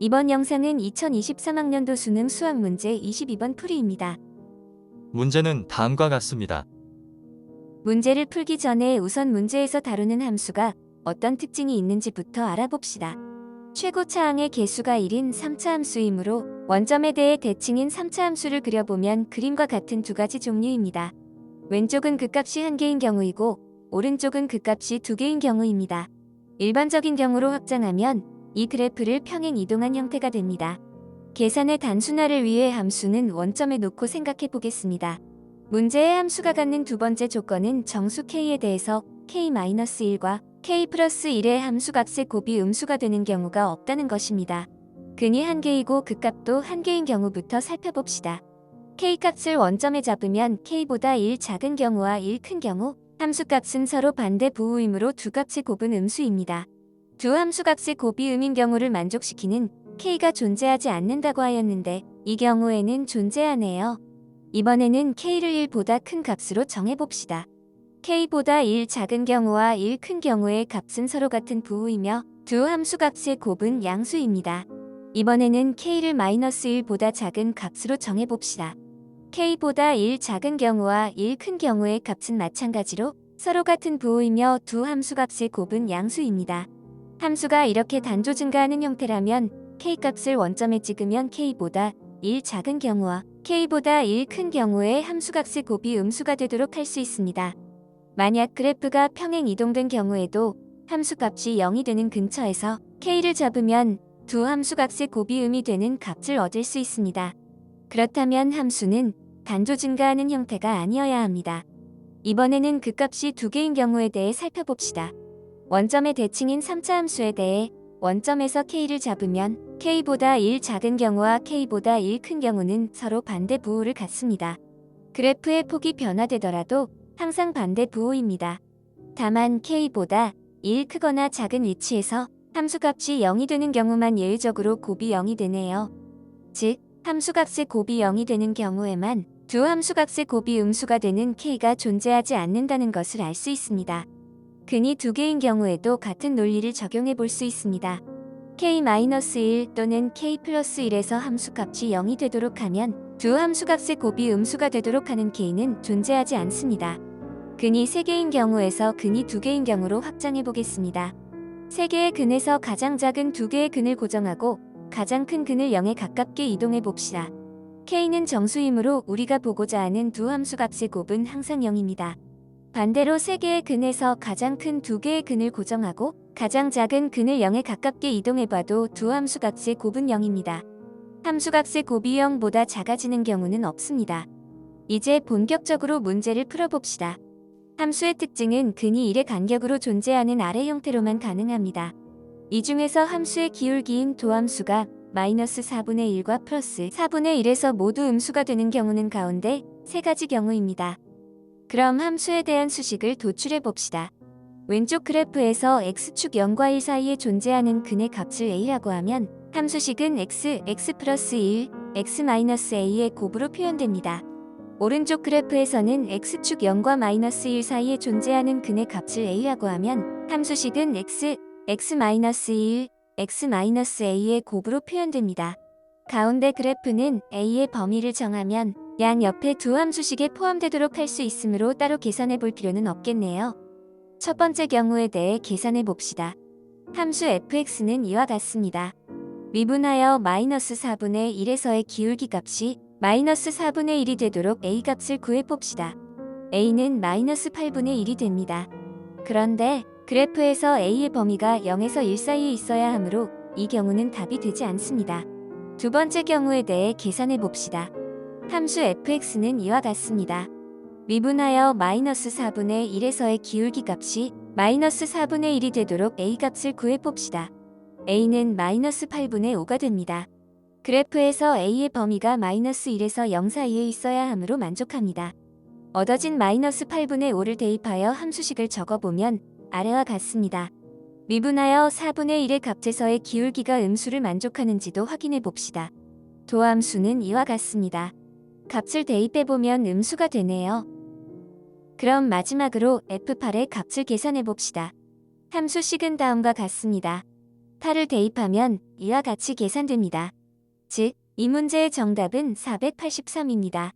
이번 영상은 2023학년도 수능 수학 문제 22번 풀이입니다. 문제는 다음과 같습니다. 문제를 풀기 전에 우선 문제에서 다루는 함수가 어떤 특징이 있는지부터 알아봅시다. 최고차항의 개수가 1인 3차 함수이므로 원점에 대해 대칭인 3차 함수를 그려보면 그림과 같은 두 가지 종류입니다. 왼쪽은 극값이 1개인 경우이고 오른쪽은 극값이 2개인 경우입니다. 일반적인 경우로 확장하면 이 그래프를 평행 이동한 형태가 됩니다. 계산의 단순화를 위해 함수는 원점에 놓고 생각해 보겠습니다. 문제의 함수가 갖는 두 번째 조건은 정수 k에 대해서 k-1과 k 플러스 1의 함수값의 곱이 음수가 되는 경우가 없다는 것입니다. 근이 1개이고 극값도 1개인 경우부터 살펴봅시다. k값을 원점에 잡으면 k보다 1 작은 경우와 1 큰 경우, 함수값은 서로 반대 부호이므로 두 값의 곱은 음수입니다. 두 함수값의 곱이 음인 경우를 만족시키는 k가 존재하지 않는다고 하였는데 이 경우에는 존재하네요. 이번에는 k를 1보다 큰 값으로 정해봅시다. k보다 1 작은 경우와 1 큰 경우의 값은 서로 같은 부호이며 두 함수값의 곱은 양수입니다. 이번에는 k를 -1보다 작은 값으로 정해봅시다. k보다 1 작은 경우와 1 큰 경우의 값은 마찬가지로 서로 같은 부호이며 두 함수값의 곱은 양수입니다. 함수가 이렇게 단조 증가하는 형태라면 k값을 원점에 찍으면 k보다 1 작은 경우와 k보다 1 큰 경우의 함수값의 곱이 음수가 되도록 할 수 있습니다. 만약 그래프가 평행 이동된 경우에도 함수값이 0이 되는 근처에서 k를 잡으면 두 함수값의 곱이 음이 되는 값을 얻을 수 있습니다. 그렇다면 함수는 단조 증가하는 형태가 아니어야 합니다. 이번에는 극값이 2개인 경우에 대해 살펴봅시다. 원점의 대칭인 3차 함수에 대해 원점에서 k를 잡으면 k보다 1 작은 경우와 k보다 1 큰 경우는 서로 반대 부호를 갖습니다. 그래프의 폭이 변화되더라도 항상 반대 부호입니다. 다만 k보다 1 크거나 작은 위치에서 함수값이 0이 되는 경우만 예외적으로 곱이 0이 되네요. 즉, 함수값의 곱이 0이 되는 경우에만 두 함수값의 곱이 음수가 되는 k가 존재하지 않는다는 것을 알 수 있습니다. 근이 2개인 경우에도 같은 논리를 적용해 볼 수 있습니다. k-1 또는 k 플러스 1에서 함수값이 0이 되도록 하면 두 함수값의 곱이 음수가 되도록 하는 k는 존재하지 않습니다. 근이 3개인 경우에서 근이 2개인 경우로 확장해 보겠습니다. 3개의 근에서 가장 작은 2개의 근을 고정하고 가장 큰 근을 0에 가깝게 이동해 봅시다. k는 정수이므로 우리가 보고자 하는 두 함수값의 곱은 항상 0입니다. 반대로 3개의 근에서 가장 큰 2개의 근을 고정하고 가장 작은 근을 0에 가깝게 이동해봐도 두 함수값의 곱은 0입니다. 함수값의 곱이 0보다 작아지는 경우는 없습니다. 이제 본격적으로 문제를 풀어봅시다. 함수의 특징은 근이 1의 간격으로 존재하는 아래 형태로만 가능합니다. 이 중에서 함수의 기울기인 도함수가 -4분의 1과 플러스 4분의 1에서 모두 음수가 되는 경우는 가운데 3가지 경우입니다. 그럼 함수에 대한 수식을 도출해 봅시다. 왼쪽 그래프에서 x축 0과 1 사이에 존재하는 근의 값을 a라고 하면 함수식은 x 플러스 1, x-a의 곱으로 표현됩니다. 오른쪽 그래프에서는 x축 0과 -1 사이에 존재하는 근의 값을 a라고 하면 함수식은 x 1, x-a의 곱으로 표현됩니다. 가운데 그래프는 a의 범위를 정하면 양 옆에 두 함수식에 포함되도록 할 수 있으므로 따로 계산해 볼 필요는 없겠네요. 첫 번째 경우에 대해 계산해 봅시다. 함수 fx는 이와 같습니다. 미분하여 -4분의 1에서의 기울기 값이 -4분의 1이 되도록 a 값을 구해 봅시다. a는 -8분의 1이 됩니다. 그런데 그래프에서 a의 범위가 0에서 1 사이에 있어야 하므로 이 경우는 답이 되지 않습니다. 두 번째 경우에 대해 계산해 봅시다. 함수 fx는 이와 같습니다. 미분하여 -4분의 1에서의 기울기 값이 -4분의 1이 되도록 a 값을 구해 봅시다. a는 -8분의 5가 됩니다. 그래프에서 a의 범위가 -1에서 0 사이에 있어야 하므로 만족합니다. 얻어진 -8분의 5를 대입하여 함수식을 적어보면 아래와 같습니다. 미분하여 4분의 1의 값에서의 기울기가 음수를 만족하는지도 확인해 봅시다. 도함수는 이와 같습니다. 값을 대입해보면 음수가 되네요. 그럼 마지막으로 f8의 값을 계산해 봅시다. 함수식은 다음과 같습니다. 8을 대입하면 이와 같이 계산됩니다. 즉, 이 문제의 정답은 483입니다.